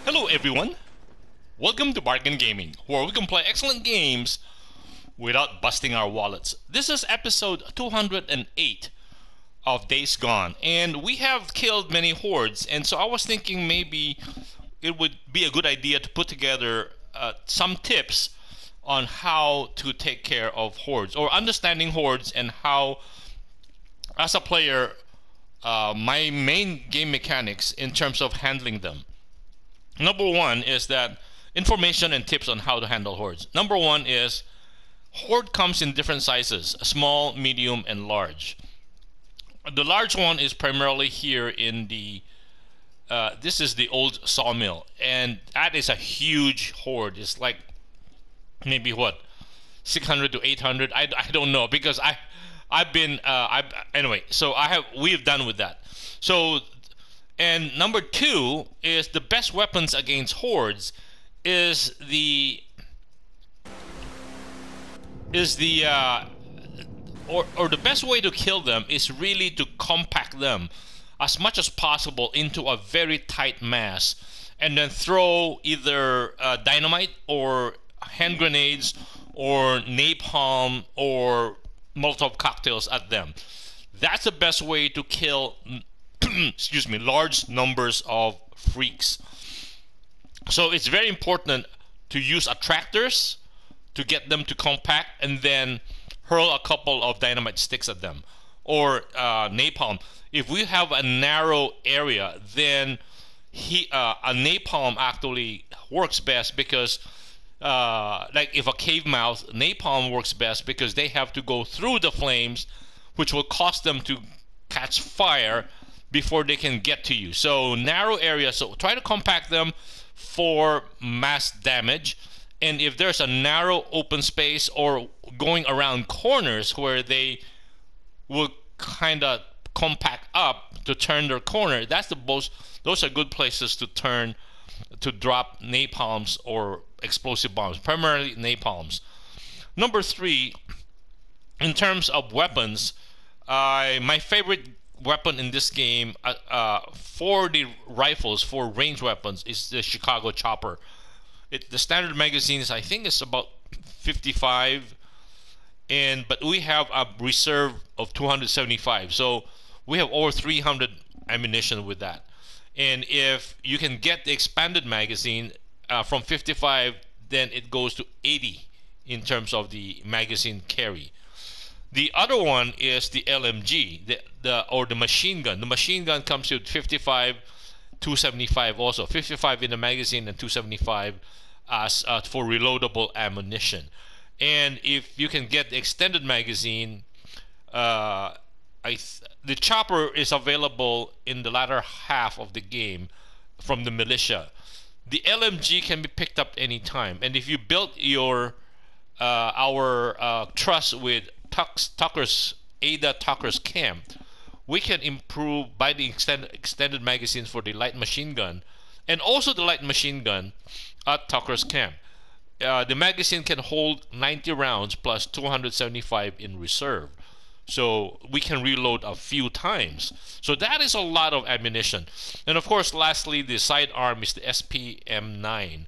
Hello everyone, welcome to Bargain Gaming, where we can play excellent games without busting our wallets. This is episode 208 of Days Gone, and we have killed many hordes, and so I was thinking maybe it would be a good idea to put together some tips on how to take care of hordes, or understanding hordes, and how, as a player, my main game mechanics in terms of handling them. Number one is that information and tips on how to handle hordes. Number one is horde comes in different sizes: small, medium, and large. The large one is primarily here in the this is the old sawmill, and that is a huge horde. It's like maybe what, 600 to 800. I don't know, because I've been anyway. So we've done with that. So, and number two is the best weapons against hordes is the or the best way to kill them is really to compact them as much as possible into a very tight mass, and then throw either dynamite or hand grenades or napalm or Molotov cocktails at them. That's the best way to kill excuse me, large numbers of freaks. So it's very important to use attractors to get them to compact, and then hurl a couple of dynamite sticks at them, or napalm. If we have a narrow area, then a napalm actually works best, because like if a cave mouth, napalm works best because they have to go through the flames, which will cause them to catch fire before they can get to you. So narrow areas, so try to compact them for mass damage. And if there's a narrow open space or going around corners where they will kind of compact up to turn their corner, those are good places to drop napalms or explosive bombs, primarily napalms. Number three, in terms of weapons, my favorite weapon in this game for the rifles, for range weapons, is the Chicago chopper. The standard magazine is, I think, it's about 55, but we have a reserve of 275, so we have over 300 ammunition with that. And if you can get the expanded magazine from 55, then it goes to 80 in terms of the magazine carry. The other one is the LMG, or the machine gun. The machine gun comes with 55, 275 also. 55 in the magazine and 275 as for reloadable ammunition. And if you can get the extended magazine, the chopper is available in the latter half of the game from the militia. The LMG can be picked up anytime. And if you built our trust with Ada Tucker's camp, we can improve by the extended magazines for the light machine gun, and also the light machine gun at Tucker's camp. The magazine can hold 90 rounds plus 275 in reserve, so we can reload a few times. So that is a lot of ammunition. And of course, lastly, the sidearm is the SPM9,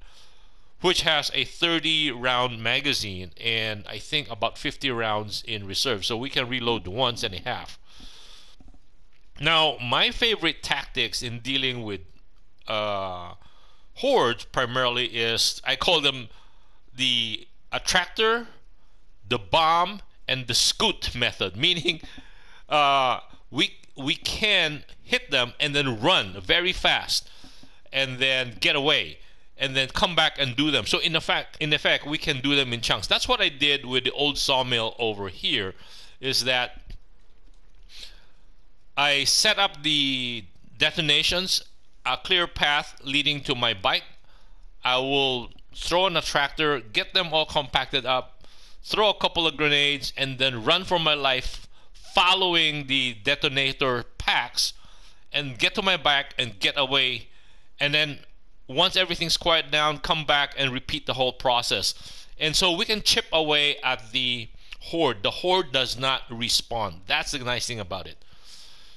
which has a 30 round magazine and I think about 50 rounds in reserve, so we can reload once and a half. Now, my favorite tactics in dealing with hordes primarily is, I call them the attractor, the bomb, and the scoot method, meaning we can hit them and then run very fast and then get away and then come back and do them. So in effect, we can do them in chunks. That's what I did with the old sawmill over here, is that I set up the detonations, a clear path leading to my bike. I will throw an attractor, get them all compacted up, throw a couple of grenades, and then run for my life following the detonator packs, and get to my bike and get away. And then once everything's quiet down, come back and repeat the whole process. And so we can chip away at the horde. The horde does not respawn. That's the nice thing about it.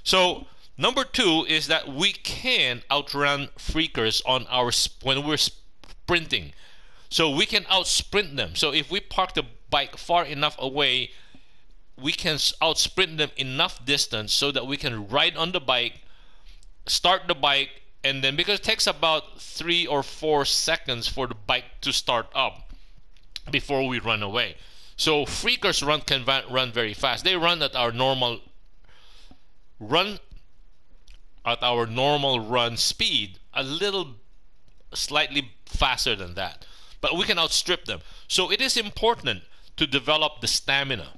So Number two is that we can outrun freakers on our when we're sprinting. So we can outsprint them. So if we park the bike far enough away, we can outsprint them enough distance so that we can ride on the bike, start the bike, and then, because it takes about 3 or 4 seconds for the bike to start up before we run away. So freakers can run very fast. They run at our normal run speed, a little slightly faster than that, but we can outstrip them. So it is important to develop the stamina.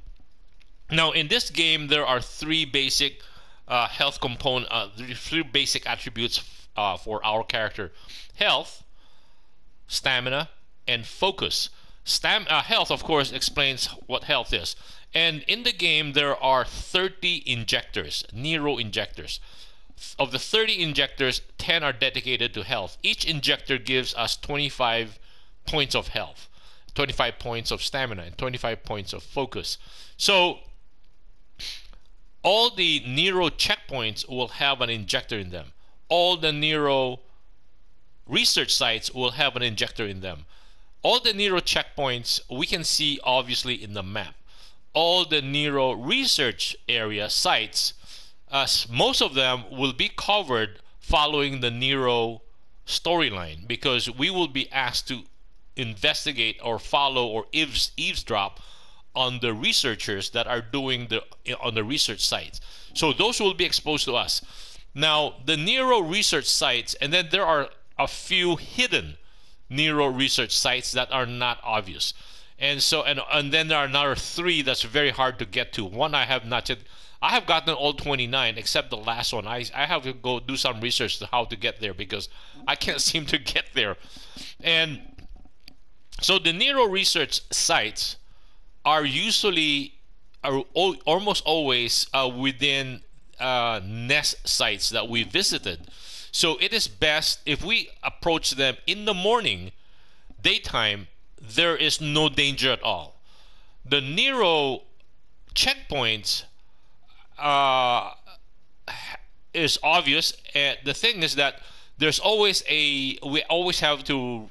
Now in this game there are three basic health component, three basic attributes for our character: health, stamina, and focus. Health, of course, explains what health is. And in the game there are 30 injectors, Nero injectors. Of the 30 injectors, 10 are dedicated to health. Each injector gives us 25 points of health, 25 points of stamina, and 25 points of focus. So all the Nero checkpoints will have an injector in them. All the Nero research sites will have an injector in them. All the Nero checkpoints we can see obviously in the map. All the Nero research area sites, most of them will be covered following the Nero storyline, because we will be asked to investigate or follow or eavesdrop on the researchers that are doing on the research sites. So those will be exposed to us. Now the Nero research sites, and then there are a few hidden Nero research sites that are not obvious. And so and then there are another 3 that's very hard to get to. One I have not yet. I have gotten all 29 except the last one. I have to go do some research to how to get there, because I can't seem to get there. And so the Nero research sites are almost always within nest sites that we visited. So it is best if we approach them in the morning, daytime. There is no danger at all. The Nero checkpoints is obvious. And the thing is that we always have to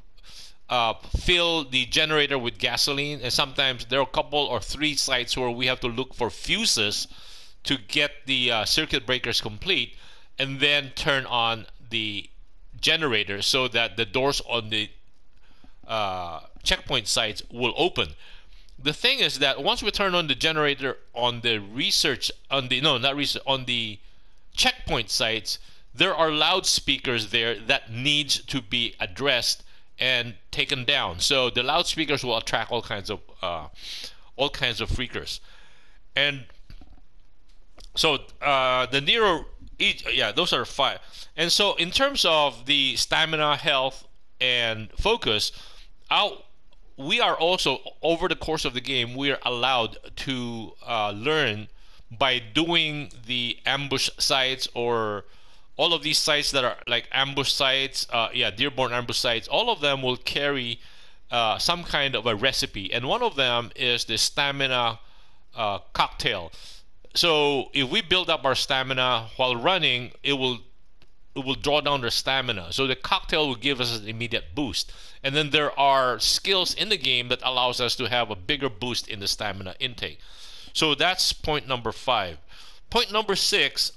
fill the generator with gasoline, and sometimes there are a couple or 3 sites where we have to look for fuses to get the circuit breakers complete, and then turn on the generator so that the doors on the checkpoint sites will open. The thing is that once we turn on the generator on the checkpoint sites, there are loudspeakers there that needs to be addressed and taken down. So the loudspeakers will attract all kinds of freakers. And so the Nero, those are 5. And so in terms of the stamina, health, and focus, we are also, over the course of the game, we are allowed to learn by doing the ambush sites, or all of these sites that are like ambush sites, Dearborn ambush sites. All of them will carry some kind of a recipe, and one of them is the stamina cocktail. So if we build up our stamina while running, it will draw down their stamina. So the cocktail will give us an immediate boost. And then there are skills in the game that allows us to have a bigger boost in the stamina intake. So that's point number 5. Point number 6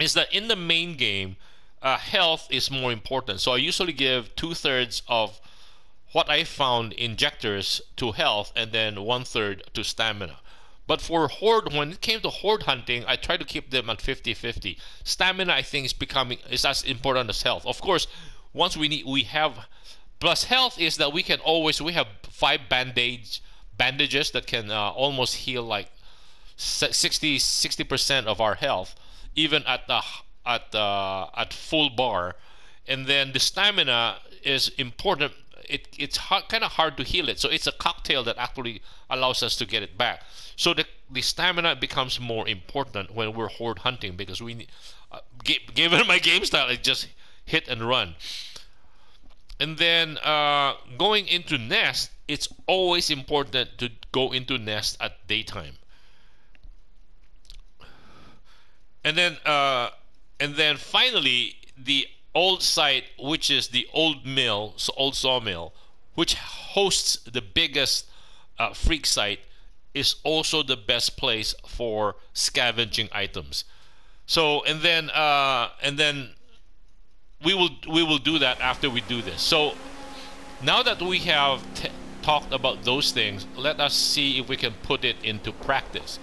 is that in the main game, health is more important. So I usually give 2/3 of what I found injectors to health, and then 1/3 to stamina. But for Horde, when it came to Horde hunting, I try to keep them at 50-50. Stamina, I think, is as important as health. Of course, once we have, plus health is that we have 5 bandages that can almost heal like 60% of our health, even at full bar. And then the stamina is important. It's kind of hard to heal it, so it's a cocktail that actually allows us to get it back. So the stamina becomes more important when we're Horde hunting, because given my game style, it's just hit and run. And then going into nest, it's always important to go into nest at daytime. and then finally the old site, which is the old mill, so old sawmill, which hosts the biggest freak site, is also the best place for scavenging items. So and then we will do that after we do this. So now that we have talked about those things, let us see if we can put it into practice.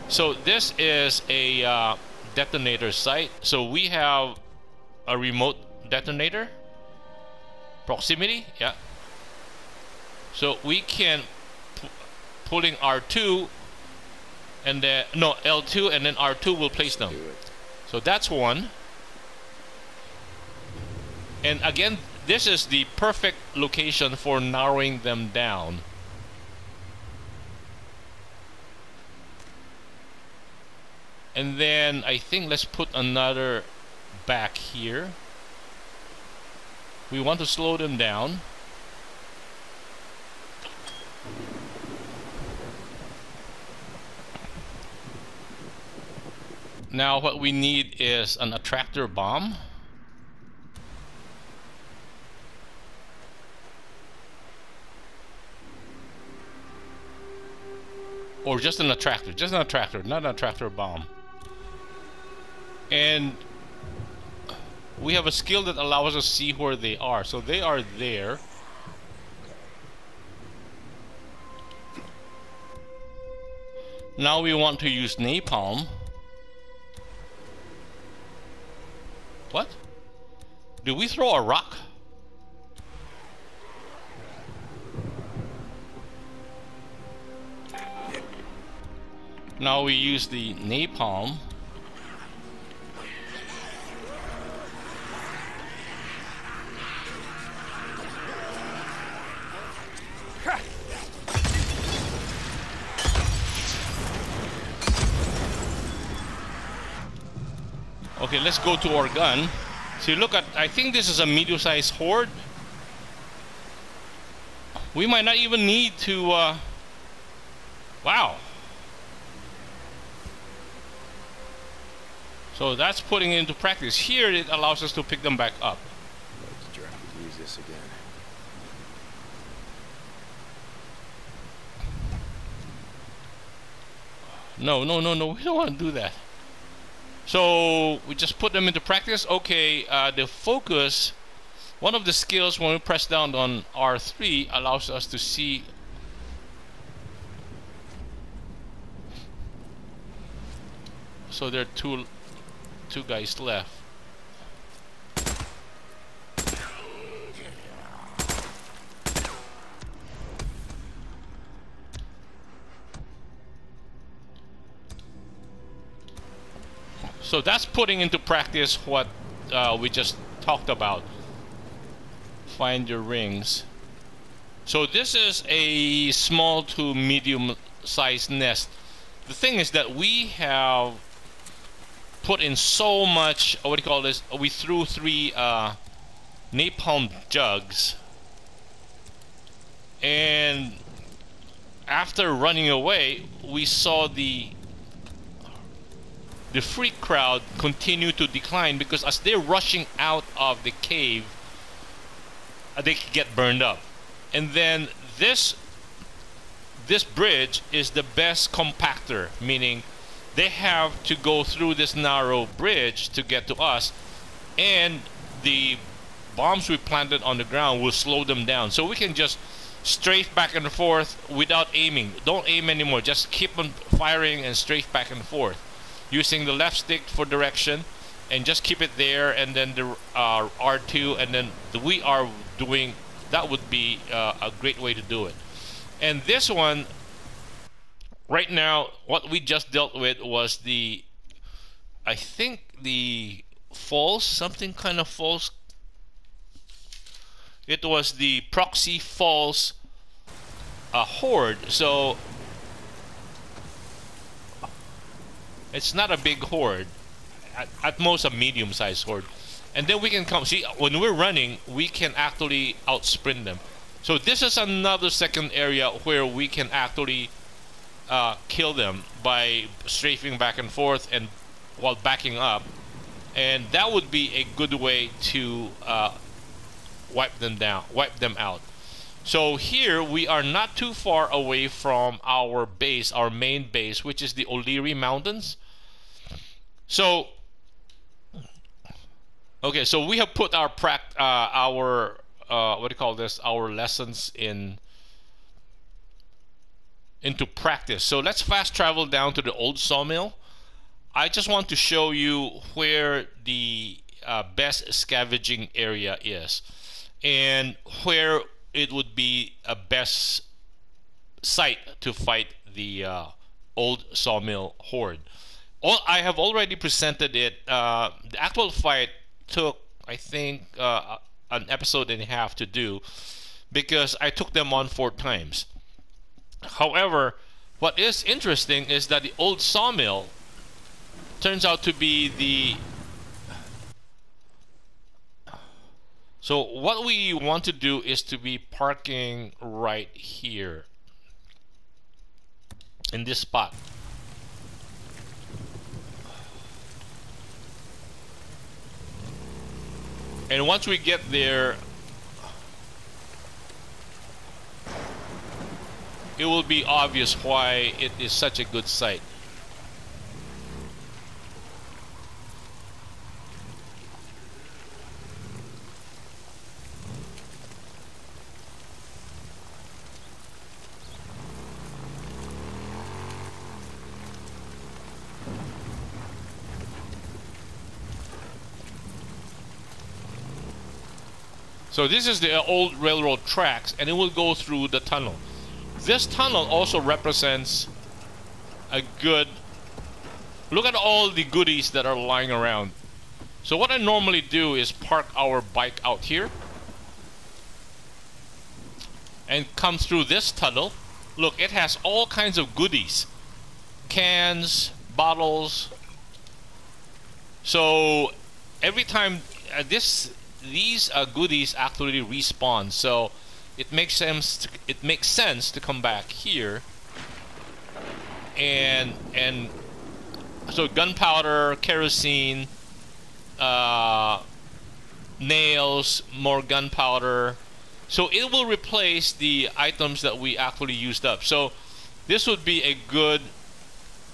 So this is a detonator site. So we have a remote detonator, proximity, yeah. So we can pulling R2 and then no L2 and then R2 will place them. So that's one. And again, this is the perfect location for narrowing them down. And then I think let's put another back here. We want to slow them down. Now what we need is an attractor bomb. Or just an attractor, not an attractor bomb. And we have a skill that allows us to see where they are. So they are there. Now we want to use napalm. What? Did we throw a rock? Now we use the napalm. Okay, let's go to our gun. So look at, I think this is a medium-sized horde. We might not even need to, wow. So that's putting it into practice. Here it allows us to pick them back up. Let's try to use this again. No, we don't want to do that. So we just put them into practice. Okay, the focus, one of the skills when we press down on R3 allows us to see. So there are two guys left. So that's putting into practice what we just talked about. Find your rings. So this is a small to medium sized nest. The thing is that we have put in so much, what do you call this? We threw 3 napalm jugs. And after running away, we saw the freak crowd continue to decline because as they're rushing out of the cave, they get burned up. And then this bridge is the best compactor, meaning they have to go through this narrow bridge to get to us, and the bombs we planted on the ground will slow them down. So we can just strafe back and forth without aiming. Don't aim anymore, just keep on firing and strafe back and forth, using the left stick for direction, and just keep it there, and then the R2, and then we are doing, that would be a great way to do it. And this one, right now, what we just dealt with was the, I think the false, something kind of false. It was the proxy false horde. So it's not a big horde, at most a medium-sized horde. And then we can come, see, when we're running, we can actually outsprint them. So this is another second area where we can actually kill them by strafing back and forth and while backing up, and that would be a good way to wipe them out. So here we are not too far away from our base, our main base, which is the O'Leary Mountains. So okay, so we have put our what do you call this? Our lessons into practice. So let's fast travel down to the old sawmill. I just want to show you where the best scavenging area is, and where it would be a best site to fight the old sawmill horde. I have already presented it. The actual fight took, I think, an episode and a half to do, because I took them on 4 times. However, what is interesting is that the old sawmill turns out to be the... So what we want to do is to be parking right here in this spot. And once we get there, it will be obvious why it is such a good site. So this is the old railroad tracks, and it will go through the tunnel. This tunnel also represents a good... Look at all the goodies that are lying around. So what I normally do is park our bike out here and come through this tunnel. Look, it has all kinds of goodies. Cans, bottles. So every time these goodies actually respawn, so it makes sense. It makes sense to come back here, and so gunpowder, kerosene, nails, more gunpowder. So it will replace the items that we actually used up. So this would be a good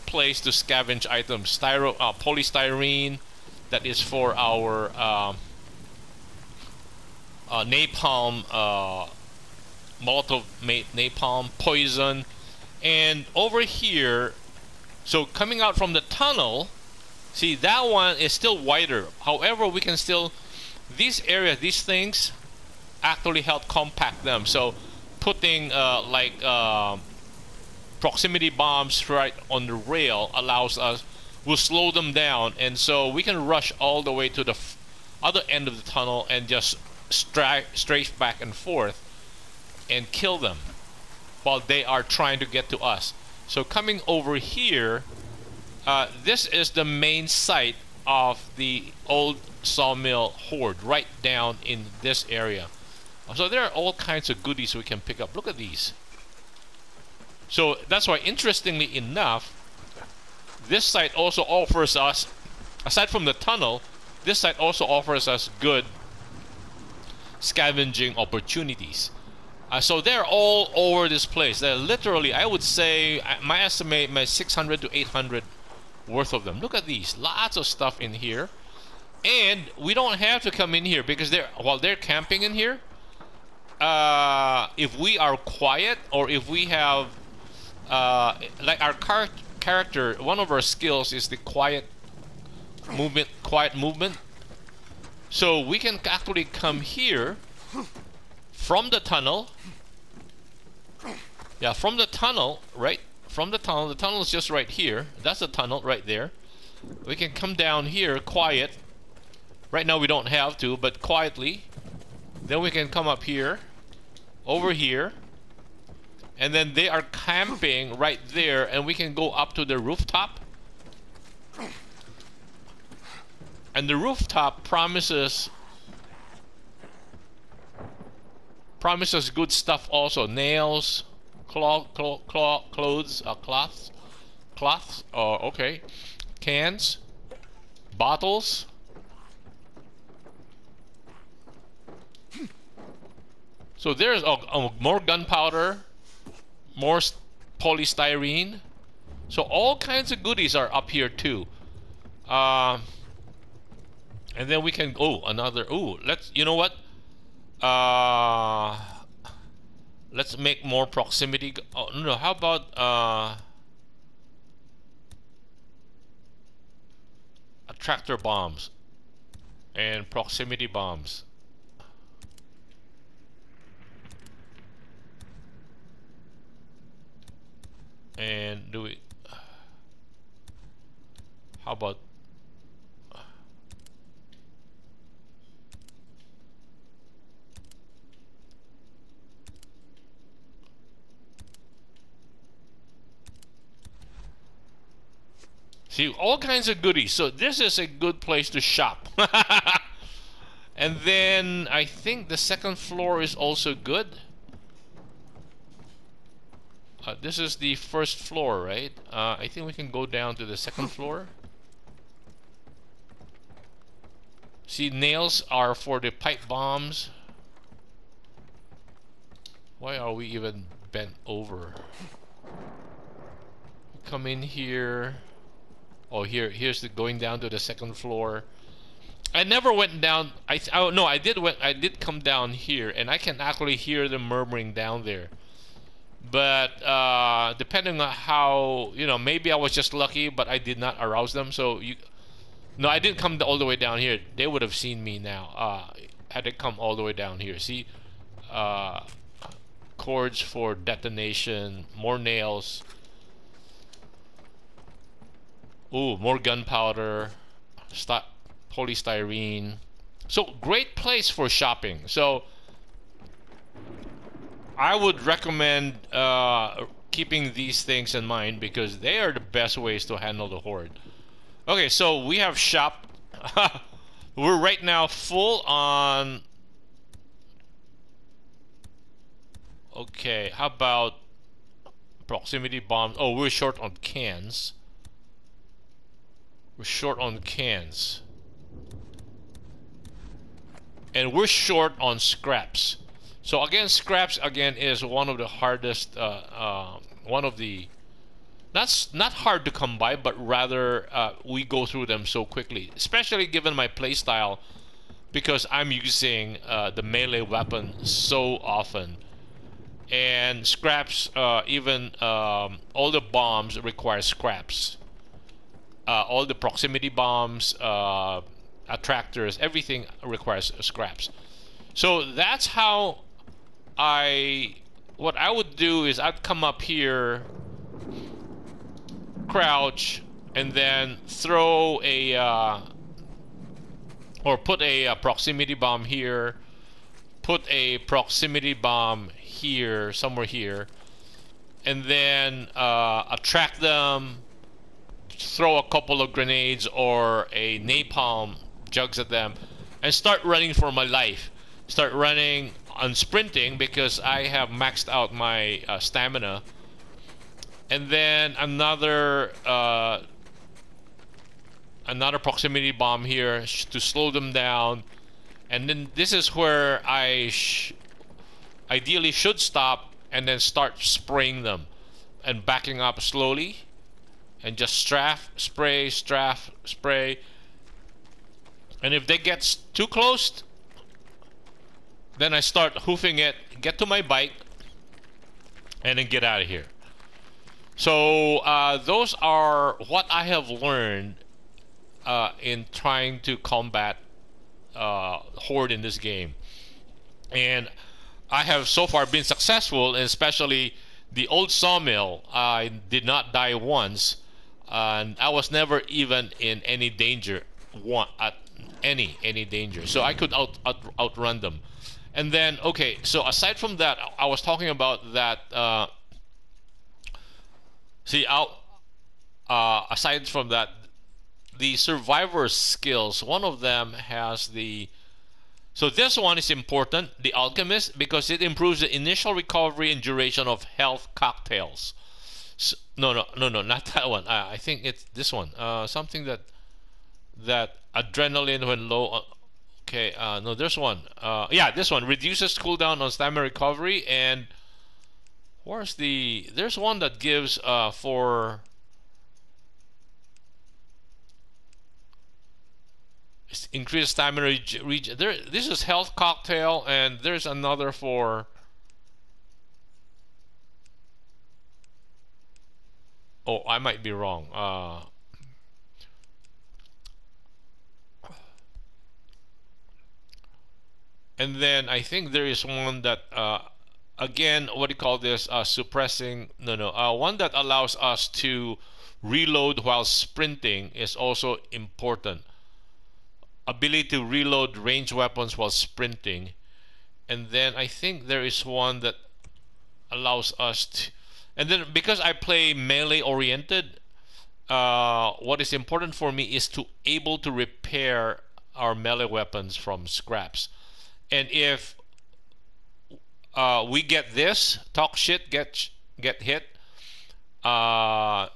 place to scavenge items. Polystyrene, that is for our napalm, Molotov napalm, poison. And over here, so coming out from the tunnel, see, that one is still wider. However, we can still, these areas, these things actually help compact them. So putting proximity bombs right on the rail allows us, will slow them down, and so we can rush all the way to the other end of the tunnel and just strafe back and forth and kill them while they are trying to get to us. So coming over here, this is the main site of the old sawmill horde, right down in this area. So there are all kinds of goodies we can pick up. Look at these. So that's why, interestingly enough, this site also offers us, aside from the tunnel, this site also offers us good scavenging opportunities. So they're all over this place. They're literally, I would say, my estimate, 600 to 800 worth of them. Look at these, lots of stuff in here. And we don't have to come in here, because while they're camping in here, if we are quiet, or if we have like our character, one of our skills is the quiet movement. So we can actually come here from the tunnel. Yeah, from the tunnel, right? From the tunnel. The tunnel is just right here. That's the tunnel right there. We can come down here quiet. Right now we don't have to, but quietly. Then we can come up here, over here, and then they are camping right there, and we can go up to the rooftop. And the rooftop promises good stuff also. Nails, cloths, okay, cans, bottles. So there's more gunpowder, more polystyrene. So all kinds of goodies are up here too. And then we can another. Let's. You know what? Let's make more proximity. Oh no! How about attractor bombs and proximity bombs? And do we? How about? See, all kinds of goodies. So this is a good place to shop. And then I think the second floor is also good. This is the first floor, right? I think we can go down to the second floor. See, nails are for the pipe bombs. Why are we even bent over? Come in here. Oh, here's the going down to the second floor. I never went down. No, I did come down here, and I can actually hear them murmuring down there. But depending on how, maybe I was just lucky, but I did not arouse them. So no, I didn't come all the way down here. They would have seen me now. Had to come all the way down here. See, cords for detonation, more nails. Ooh, more gunpowder, polystyrene. So great place for shopping. So I would recommend keeping these things in mind because they are the best ways to handle the horde. Okay, so we have shop. We're right now full on. Okay, how about proximity bombs? Oh, we're short on cans. We're short on cans. And we're short on scraps. So again, scraps again is one of the hardest, one of the, that's not hard to come by, but rather we go through them so quickly, especially given my playstyle, because I'm using the melee weapon so often. And scraps, even all the bombs require scraps. All the proximity bombs, attractors, everything requires scraps. So that's how what I would do is I'd come up here, crouch, and then throw a or put a proximity bomb here, put a proximity bomb here, somewhere here, and then attract them, throw a couple of grenades or a napalm jugs at them, and start running for my life. Start running on sprinting because I have maxed out my stamina. And then another proximity bomb here to slow them down. And then this is where I ideally should stop and then start spraying them and backing up slowly and just strafe, spray, strafe, spray. And if they get too close, then I start hoofing it, get to my bike, and then get out of here. So those are what I have learned in trying to combat horde in this game. And I have so far been successful, and especially the old sawmill. I did not die once, and I was never even in any danger, any danger. So I could outrun them. And then, okay, so aside from that, I was talking about that. Aside from that, the survivor's skills. One of them has the. So this one is important, the alchemist, because it improves the initial recovery and duration of health cocktails. So, no, not that one. I think it's this one. Something that that adrenaline when low. Okay, no, there's one. Yeah, this one reduces cooldown on stamina recovery, and where's the? There's one that gives for increased stamina region. There, this is health cocktail, and there's another for. Oh, I might be wrong. And then I think there is one that again, what do you call this? Suppressing. No. One that allows us to reload while sprinting is also important. Ability to reload ranged weapons while sprinting. And then I think there is one that allows us to. And then because I play melee oriented, what is important for me is to able to repair our melee weapons from scraps. And if we get this, talk shit, get hit, and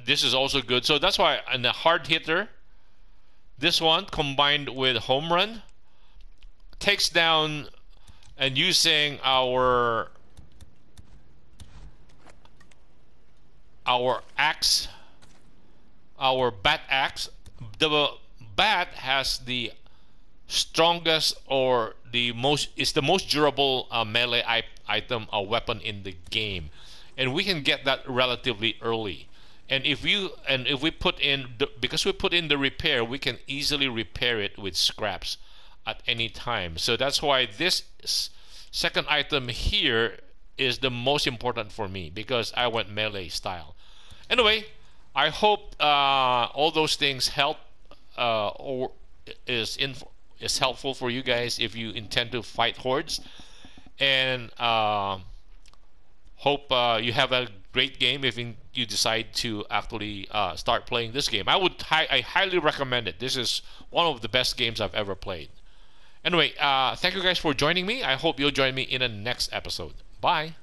this is also good. So that's why in the hard hitter, this one combined with home run takes down, and using our axe, our bat axe. The bat has the strongest or the most, is the most durable melee item, a weapon in the game, and we can get that relatively early. And if we put in because we put in the repair, we can easily repair it with scraps at any time. So that's why this second item here is the most important for me, because I went melee style. Anyway, I hope all those things help or is helpful for you guys if you intend to fight hordes. And hope you have a great game if you decide to actually start playing this game. I highly recommend it. This is one of the best games I've ever played. Anyway, thank you guys for joining me. I hope you'll join me in the next episode. Bye.